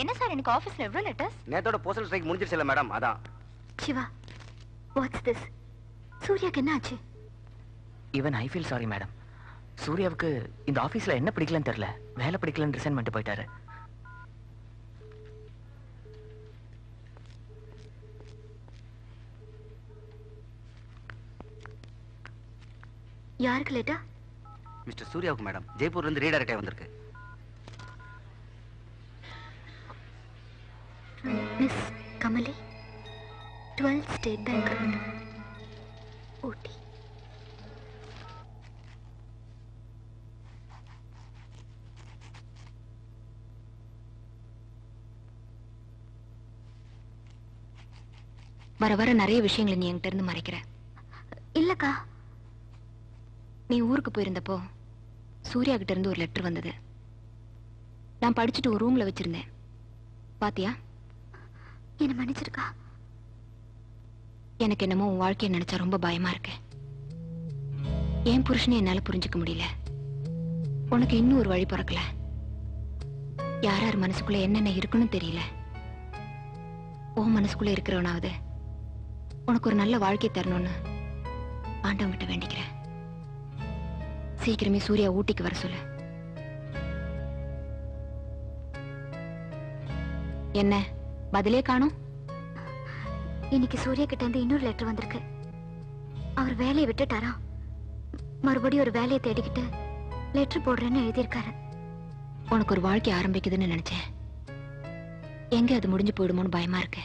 என்ன சார் எனக்கு ஆபீஸ்ல எவ்வளவு லெட்டர்ஸ்? நேத்தோட போஸ்டல் ஸ்ட்ரைக் முடிஞ்சிருச்சுல மேடம், அதான். Siva, what's this? சூர்யாக்கு என்ன ஆச்சு? Even I feel sorry madam. சூர்யாவுக்கு இந்த ஆபீஸ்ல என்ன பிடிக்கலன்னு தெரியல, வேலை பிடிக்கலன்னு ரிசைன் பண்ணிட்டு போயிட்டாரு. யாருக்கு லேட்டா? மிஸ்டர் சூர்யாவுக்கு மேடம். ஜெய்ப்பூர்ல இருந்து ரீடைரக்டா வந்திருக்கு. Miss Kamali, 12 state bank road, Ooty. வர வர நிறைய விஷயங்களை நீ என்கிட்ட இருந்து மறைக்கிற. இல்லக்கா, நீ ஊருக்கு போயிருந்தப்போ சூர்யா கிட்ட இருந்து ஒரு லெட்டர் வந்தது. நான் படிச்சுட்டு ஒரு ரூம்ல வச்சிருந்தேன். பாத்தியா? என்ன மன்னிச்சிருக்கா. எனக்கு என்னமோ உன் வாழ்க்கையை நினைச்சா ரொம்ப பயமா இருக்கு. என் புருஷனை என்னால புரிஞ்சுக்க முடியல. உனக்கு இன்னும் ஒரு வழி பிறக்கல. யார் யார் மனசுக்குள்ள என்னென்ன இருக்குன்னு தெரியல. உன் மனசுக்குள்ள இருக்கிறவனாவது உனக்கு ஒரு நல்ல வாழ்க்கை தரணும்னு ஆண்டவன் கிட்ட வேண்டிக்கிறேன். சீக்கிரமே சூர்யா ஊட்டிக்கு வர சொல்லு. என்ன பதிலே காணோம்? இன்னைக்கு சூர்யா கிட்ட இருந்து இன்னொரு லெட்டர் வந்திருக்கு. அவர் வேலையை விட்டுட்டாரா, மறுபடியும் ஒரு வேலையை தேடிக்கிட்டு லெட்டர் போடுறேன்னு எழுதியிருக்காரு. உனக்கு ஒரு வாழ்க்கை ஆரம்பிக்குதுன்னு நினைச்சேன். எங்க அது முடிஞ்சு போயிடுமோன்னு பயமா இருக்கு.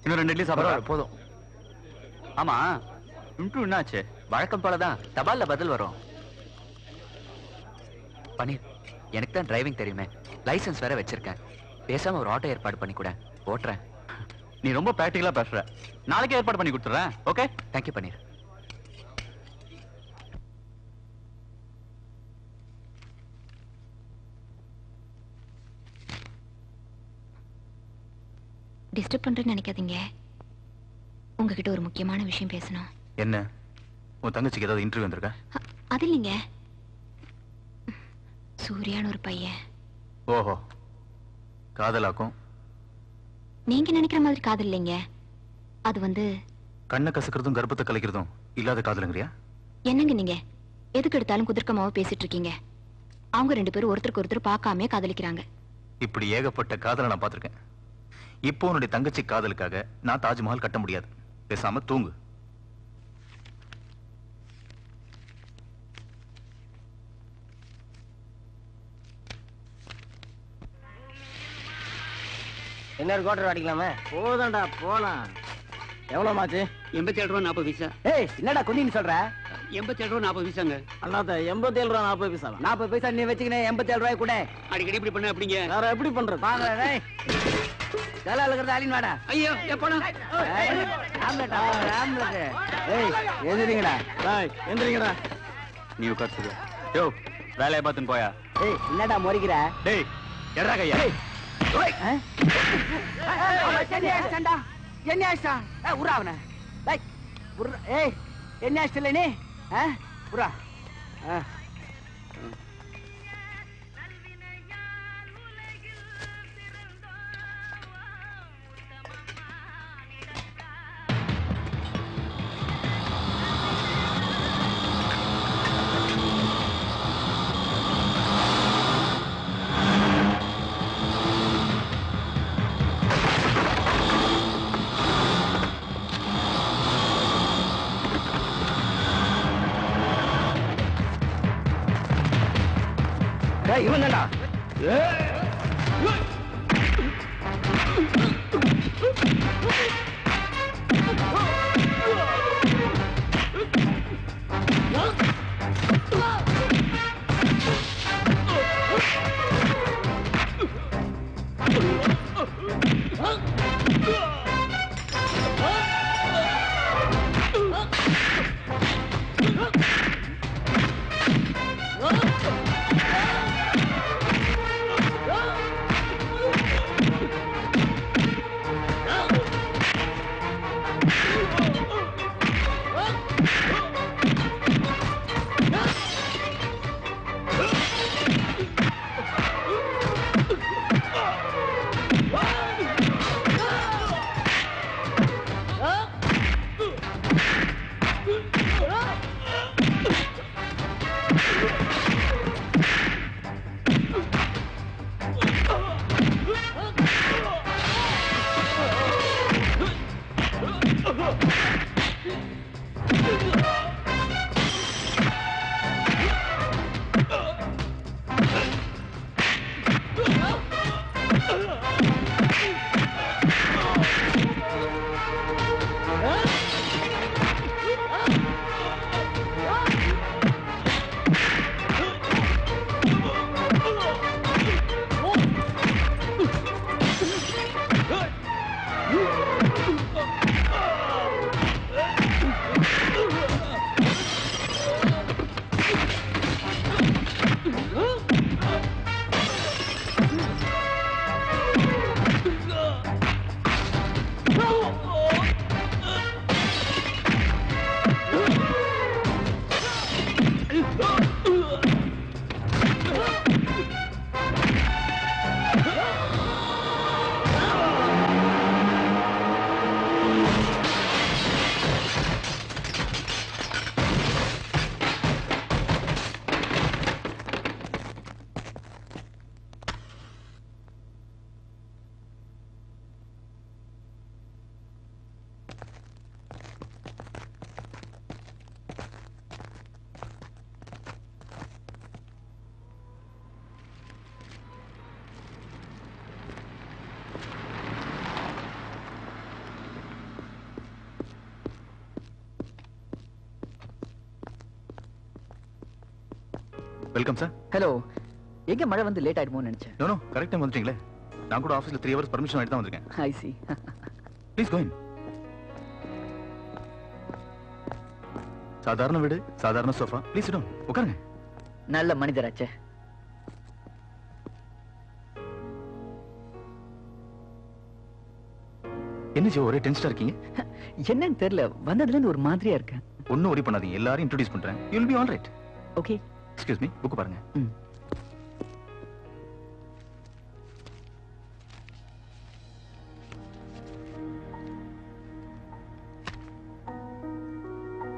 இன்னும் 2 இட்லி சாப்பிடுறா போதும். ஆமா, இன்ட்ரூ என்னாச்சு? வழக்கம் போலதான், தபால்ல பதில் வரும். பன்னீர், எனக்கு தான் டிரைவிங் தெரியுமே, லைசன்ஸ் வேற வச்சிருக்கேன். பேசாம ஒரு ஆட்டோ ஏற்பாடு பண்ணி கூட ஓட்டுறேன். நீ ரொம்ப பிராக்டிகலா பேசுற. நாளைக்கே ஏற்பாடு பண்ணி கொடுத்துறேன். ஓகே, தேங்க்யூ பன்னீர். டிஸ்டர்ப் பண்றேன்னு நினைக்காதீங்க. உங்ககிட்ட ஒரு முக்கியமான விஷயம் பேசணும். என்ன? உன் தங்கச்சிக்கு ஏதாவது இன்டர்வியூ வந்திருக்கா? அது இல்லைங்க, சூர்யான்னு ஒரு பையன். ஓஹோ, காதலாக்கும். நீங்க நினைக்கிற மாதிரி காதல் இல்லைங்க. அது வந்து கண்ணை கசக்கிறதும் கர்ப்பத்தை கலைக்கிறதும் இல்லாத காதலுங்கறியா? என்னங்க நீங்க எதுக்கு எடுத்தாலும் குதிர்க்கமாவ பேசிட்டு இருக்கீங்க. அவங்க 2 பேரும் ஒருத்தருக்கு ஒருத்தர் பார்க்காம காதலிக்கிறாங்க. இப்படி ஏகப்பட்ட காதலை நான் பார்த்திருக்கேன். இப்போ உன்னுடைய தங்கச்சி காதலுக்காக நான் தாஜ்மஹால் கட்ட முடியாது. பேசாம தூங்கு. என்ன கோட்டர் அடிக்கலாமே? போதண்டா, போலாம். எவ்வளவு மாச்சு? 87 ரூபா 40 பைசா. ஏய், என்னடா கொஞ்சம் சொல்ற? 87 ரூபா 40 பைசாங்க. அண்ணாத்த 87 ரூபா 40 பைசா. 40 பைசா நீ வச்சுக்கினே 87 ரூபாய் கூட. அடிக்கடி இப்படி பண்ண அப்படிங்க. வேற எப்படி பண்றது? வாங்க டேய். தல அலங்கறது அலின் வாடா. ஐயோ, எப்படா? Omelette omelette. ஏய், எந்திரிங்கடா. டேய், எந்திரிங்கடா. நீ உட்கார் சொல்லுங்க. யோ, வேலைய பார்த்துன்னு போயா. ஏய், என்னடா மொறிக்கிற? டேய், எடா கையா. ஓய். என்ன ஆச்சண்டா? என்ன ஆச்சா? உரா அவன. டேய், உரா. ஏய், என்ன ஆச்சல நீ? உரா. இவன் தான்டா. Welcome sir. ஹலோ. எங்க மழை வந்து லேட் ஆயிடுமோன்னு நினைச்சேன். நோ கரெக்ட் டைம் வந்துட்டீங்களே. நான் கூட ஆபீஸ்ல 3 hours பர்மிஷன் ஆயிட்டு தான் வந்திருக்கேன். I see. Please go in. சாதாரண வீடு, சாதாரண சோஃபா. Please sit down. உட்காருங்க. நல்ல மனிதராச்சே. என்ன ஜோ ஒரே டென்ஷனா இருக்கீங்க? என்னன்னு தெரியல, வந்ததுல இருந்து ஒரு மாதிரியா இருக்கேன். ஒன்னும் worry பண்ணாதீங்க. எல்லாரையும் இன்ட்ரோடியூஸ் பண்றேன். You will be all right. Okay. Excuse me, book பாருங்க.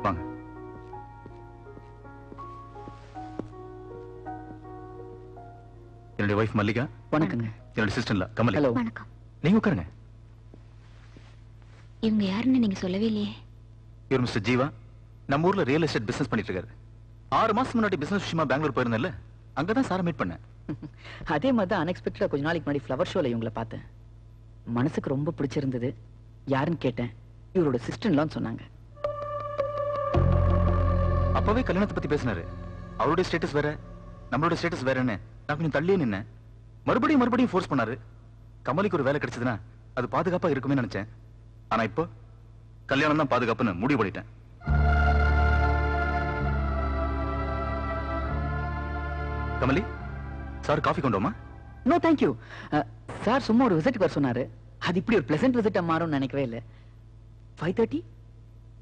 வாங்க. என்னுடைய வைஃப் மல்லிகா. வணக்கங்க. என்னுடைய சிஸ்டர்ல கமலி. ஹலோ. வணக்கம். நீங்க உட்காருங்க. இவங்க யாருன்னு நீங்க சொல்லவே இல்லையே. இவர் மிஸ்டர் ஜீவா. நம்ம ஊர்ல ரியல் எஸ்டேட் பிசினஸ் பண்ணிட்டு இருக்காரு. 6 மாசம் முன்னாடி பிசினஸ் விஷயமா பெங்களூர் போயிருந்தேன்ல, அங்கதான் சாரை மீட் பண்ணேன். அதே மாதிரி தான் அன்எக்ஸ்பெக்டடா கொஞ்ச நாளைக்கு முன்னாடி ஃப்ளவர் ஷோல இவங்களை பார்த்தேன். மனசுக்கு ரொம்ப பிடிச்சிருந்தது. யாருன்னு கேட்டேன். இவரோட சிஸ்டர்லான்னு சொன்னாங்க. அப்பவே கல்யாணத்தை பத்தி பேசினாரு. அவருடைய ஸ்டேட்டஸ் வேற, நம்மளோட ஸ்டேட்டஸ் வேறன்னு நான் கொஞ்சம் தள்ளியே நின்னேன். மறுபடியும் ஃபோர்ஸ் பண்ணாரு. கமலிக்கு ஒரு வேலை கிடைச்சதுன்னா அது பாதுகாப்பா இருக்குமே நினைச்சேன். ஆனா இப்போ கல்யாணம் தான் பாதுகாப்புன்னு முடிவு பண்ணிட்டேன். கமலி, சார் காஃபி கொண்டு வாமா? No thank you. சார் சும்மா ஒரு விசிட் வர சொன்னாரு. அது இப்படி ஒரு பிளசன்ட் விசிட்டா மாறும்னு நினைக்கவே இல்லை. 5:30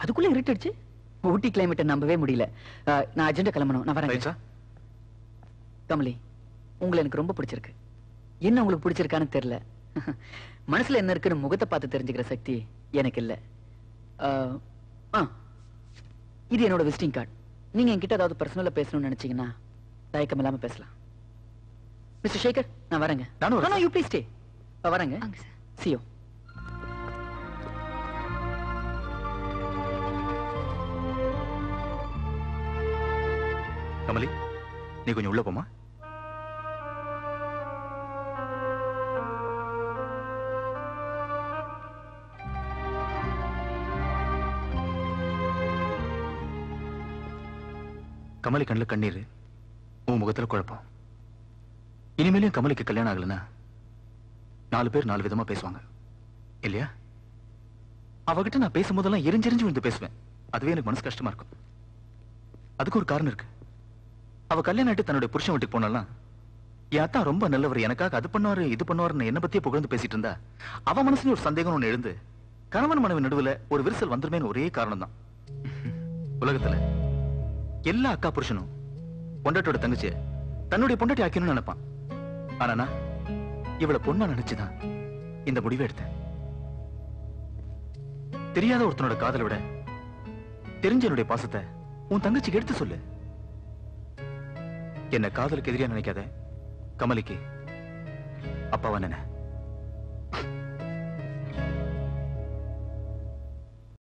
அதுக்குள்ள இருட்டுச்சு. ஊட்டி கிளைமேட்டை நம்பவே முடியல. நான் அர்ஜென்ட்டா கிளம்பணும். நான் வரேன். Right sir. கமலி, உங்களை எனக்கு ரொம்ப பிடிச்சிருக்கு. என்ன உங்களுக்கு பிடிச்சிருக்கான்னு தெரியல. மனசுல என்ன இருக்குன்னு முகத்தை பார்த்து தெரிஞ்சுக்கிற சக்தி எனக்கு இல்ல. இது என்னோட விசிட்டிங் கார்டு. நீங்க என்கிட்ட ஏதாவது பர்சனலா பேசணும்னு நினைச்சீங்கன்னா தயக்கம் இல்லாம பேசலாம். மிஸ்டர் சேகர், நான் வரேங்க. நானும் வரேன். You please stay. வரேங்க. வாங்க சார். See you. கமலி, நீ கொஞ்சம் உள்ள போமா? கமலி கண்ணுல கண்ணீர், உன் முகத்துல குழப்பம். இனிமேலும் கமலிக்கு கல்யாணம் ஆகலன்னா 4 பேர் 4 விதமா பேசுவாங்க இல்லையா? அவகிட்ட நான் பேசும்போதெல்லாம் எரிஞ்செரிஞ்சு விழுந்து பேசுவேன். அதுவே எனக்கு மனசு கஷ்டமா இருக்கும். அதுக்கு ஒரு காரணம் இருக்கு. அவ கல்யாணம் ஆயிட்டு தன்னுடைய புருஷன் வீட்டுக்கு போனாலாம், என் அத்தா ரொம்ப நல்லவர், எனக்காக அது பண்ணுவாரு இது பண்ணுவாருன்னு என்ன பத்தியே புகழ்ந்து பேசிட்டு இருந்தா, அவ மனசுல ஒரு சந்தேகம் ஒண்ணு எழுந்து கணவன் மனைவி நடுவுல ஒரு விரிசல் வந்துருமேன்னு ஒரே காரணம் தான். உலகத்துல எல்லா அக்கா புருஷனும் பொண்டாட்டோட தங்கச்சிய தன்னுடைய பொண்டாட்டி ஆக்கணும்னு நினைப்பான். ஆனா நான் இவளை பொண்ணா நினைச்சுதான் இந்த முடிவை எடுத்தேன். தெரியாத ஒருத்தனோட காதலை விட தெரிஞ்ச என்னுடைய பாசத்தை உன் தங்கச்சிக்கு எடுத்து சொல்லு. என்ன காதலுக்கு எதிரியா நினைக்காத. கமலிக்கு அப்பாவா நினை.